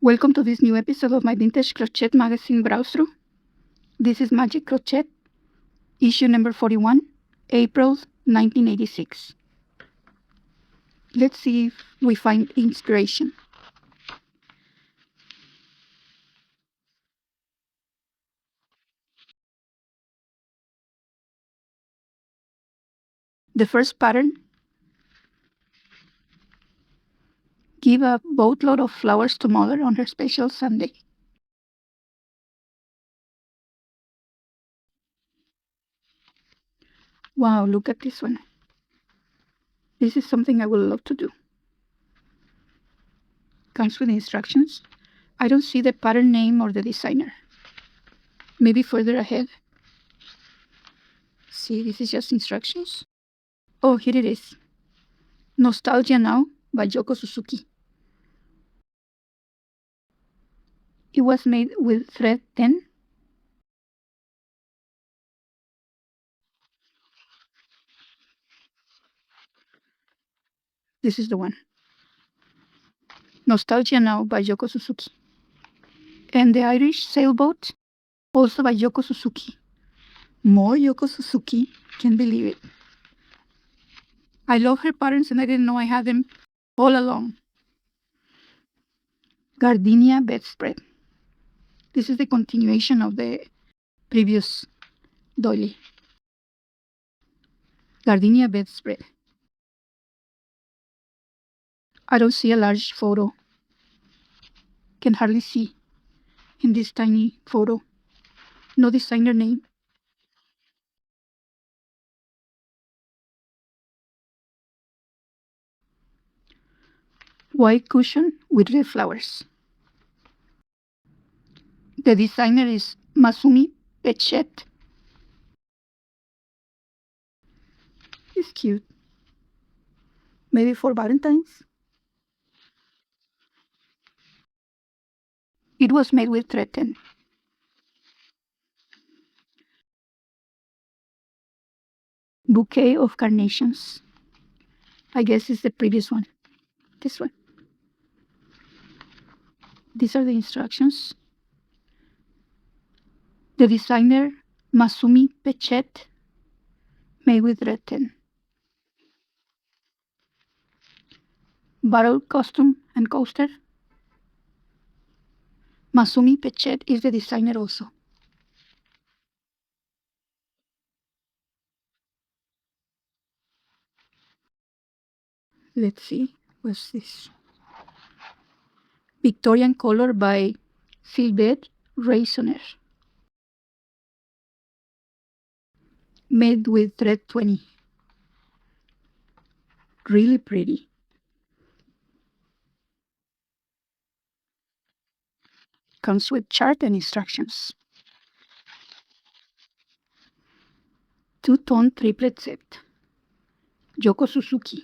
Welcome to this new episode of my Vintage Crochet Magazine browse through. This is Magic Crochet, issue number 41, April 1986. Let's see if we find inspiration. The first pattern, give a boatload of flowers to Mother on her special Sunday. Wow, look at this one. This is something I would love to do. Comes with instructions. I don't see the pattern name or the designer. Maybe further ahead. See, this is just instructions. Oh, here it is. Nostalgia Now by Yoko Suzuki. It was made with thread 10. This is the one. Nostalgia Now by Yoko Suzuki. And the Irish Sailboat, also by Yoko Suzuki. More Yoko Suzuki, can't believe it. I love her patterns and I didn't know I had them all along. Gardenia Bedspread. This is the continuation of the previous doily. Gardenia Bedspread. I don't see a large photo. Can hardly see in this tiny photo. No designer name. White cushion with red flowers. The designer is Masumi Pechet. It's cute. Maybe for Valentine's. It was made with thread 10. Bouquet of carnations. I guess it's the previous one. This one. These are the instructions. The designer, Masumi Pechet, made with thread 10. Barrel costume and coaster. Masumi Pechet is the designer also. Let's see, what's this? Victorian Color by Sylvette Raisonner. Made with thread 20. Really pretty. Comes with chart and instructions. 2-tone triplet set. Yoko Suzuki.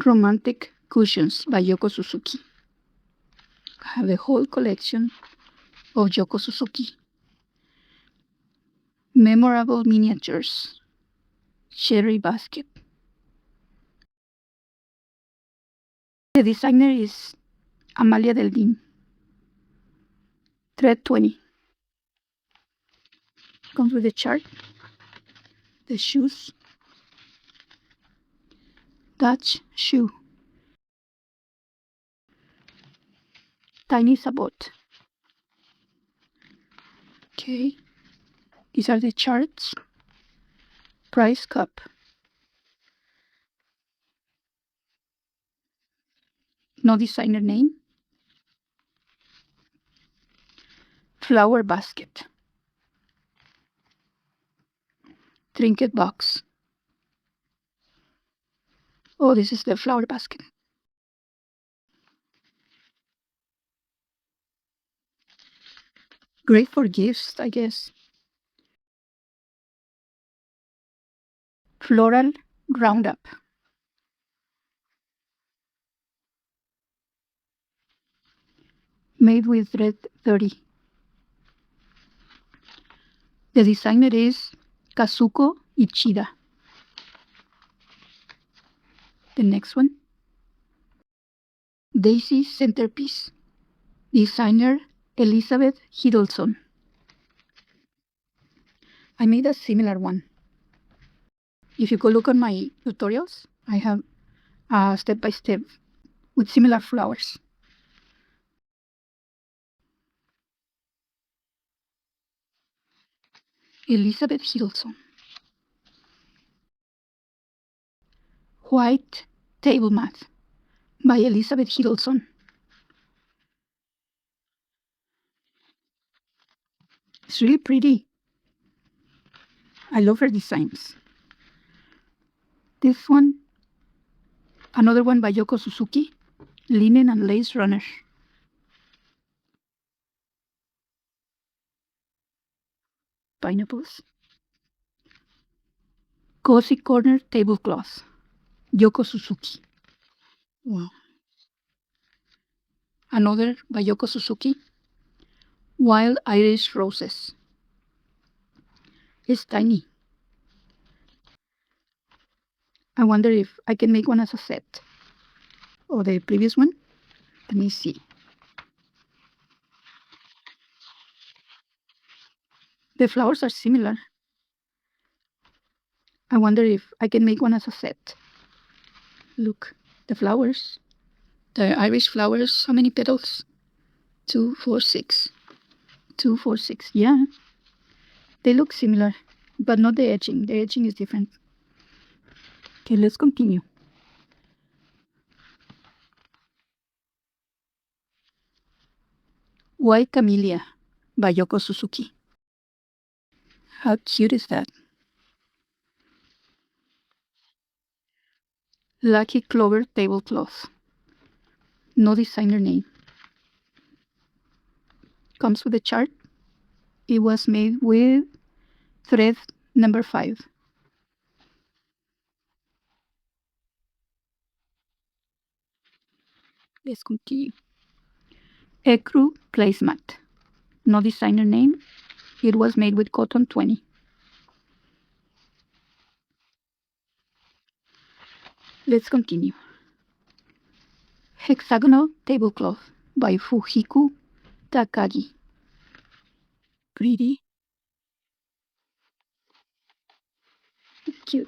Romantic Cushions by Yoko Suzuki. I have the whole collection of Yoko Suzuki. Memorable Miniatures. Cherry Basket. The designer is Amalia Deldin. Thread 20. Comes with the chart, the shoes, Dutch shoe, tiny sabot. Okay, these are the charts. Price cup. No designer name. Flower basket. Trinket box. Oh, this is the flower basket. Great for gifts, I guess. Floral roundup. Made with thread 30. The designer is Kazuko Ichida. The next one, Daisy Centerpiece, designer Elizabeth Hiddleston. I made a similar one. If you go look on my tutorials, I have a step-by-step with similar flowers. Elizabeth Hiddleston. White Table Mat by Elizabeth Hiddleston. It's really pretty. I love her designs. This one, another one by Yoko Suzuki, Linen and Lace Runner. Pineapples. Cozy Corner Tablecloth, Yoko Suzuki. Wow. Another by Yoko Suzuki, Wild Irish Roses. It's tiny. I wonder if I can make one as a set. Or the previous one. Let me see. The flowers are similar. I wonder if I can make one as a set. Look, the flowers. The Irish flowers, how many petals? 2, 4, 6. 2, 4, 6. Yeah. They look similar, but not the edging. The edging is different. Okay, let's continue. White Camellia by Yoko Suzuki. How cute is that? Lucky Clover Tablecloth. No designer name. Comes with a chart. It was made with thread number 5. Let's continue. Ecru Placemat. No designer name. It was made with cotton 20. Let's continue. Hexagonal Tablecloth by Fujiko Takagi. Pretty. Cute.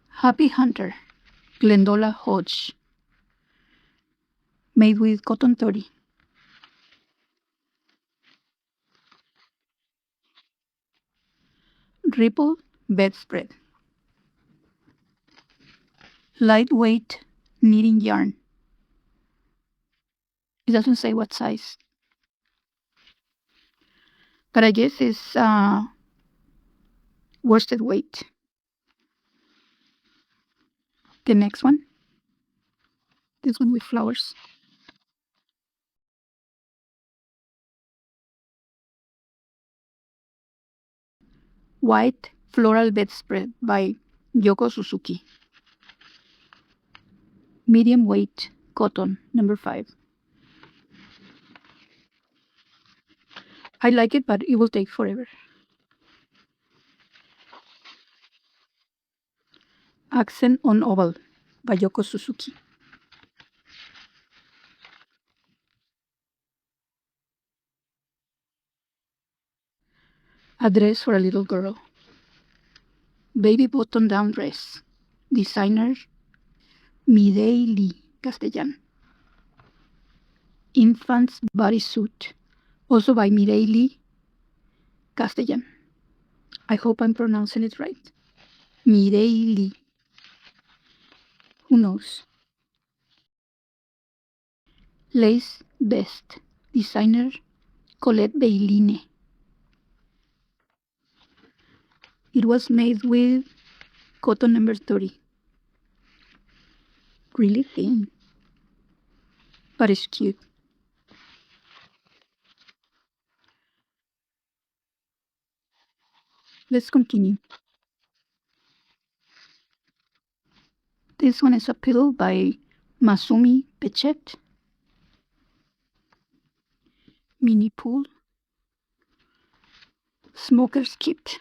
Happy Hunter, Glendola Hodge. Made with cotton 30. Ripple Bedspread. Lightweight knitting yarn. It doesn't say what size. But I guess it's worsted weight. The next one. This one with flowers. White Floral Bedspread by Yoko Suzuki. Medium weight cotton, number 5. I like it, but it will take forever. Accent on Oval by Yoko Suzuki. A dress for a little girl. Baby button-down dress. Designer Midei Lee, Castellan. Infant's bodysuit, also by Midei Lee, Castellan. I hope I'm pronouncing it right. Midei Lee. Who knows? Lace vest. Designer Colette Beiline. It was made with cotton number 30. Really thin, but it's cute. Let's continue. This one is a pillow by Masumi Pechet. Mini pool. Smoker's kit.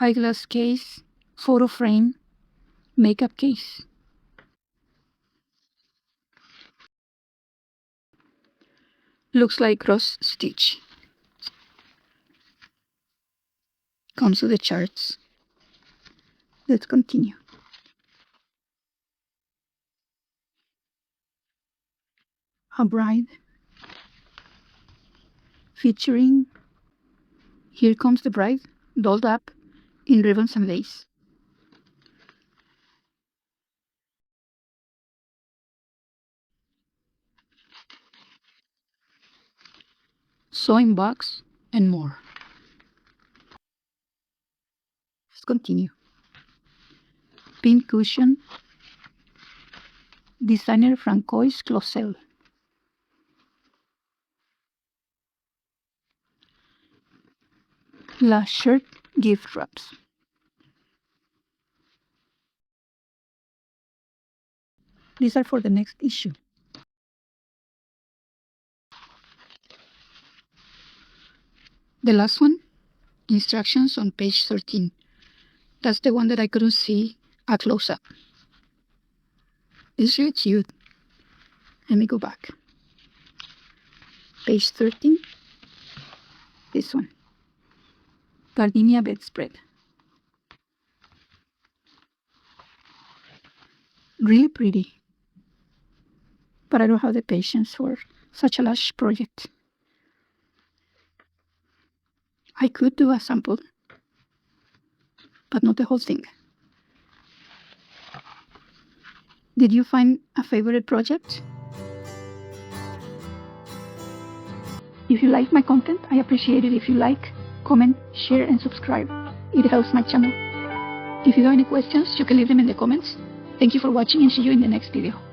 eyeglass case, photo frame, makeup case. Looks like cross stitch. Comes with the charts. Let's continue. A bride featuring Here Comes the Bride, dolled up in ribbons and lace. Sewing box and more. Let's continue. Pin cushion, designer Francois Closel. La shirt gift wraps. These are for the next issue. The last one, instructions on page 13. That's the one that I couldn't see a close-up. It's really cute. Let me go back. Page 13. This one. Gardenia bedspread. Really pretty. But I don't have the patience for such a large project. I could do a sample, but not the whole thing. Did you find a favorite project? If you like my content, I appreciate it if you like, comment, share, and subscribe. It helps my channel. If you have any questions, you can leave them in the comments. Thank you for watching and see you in the next video.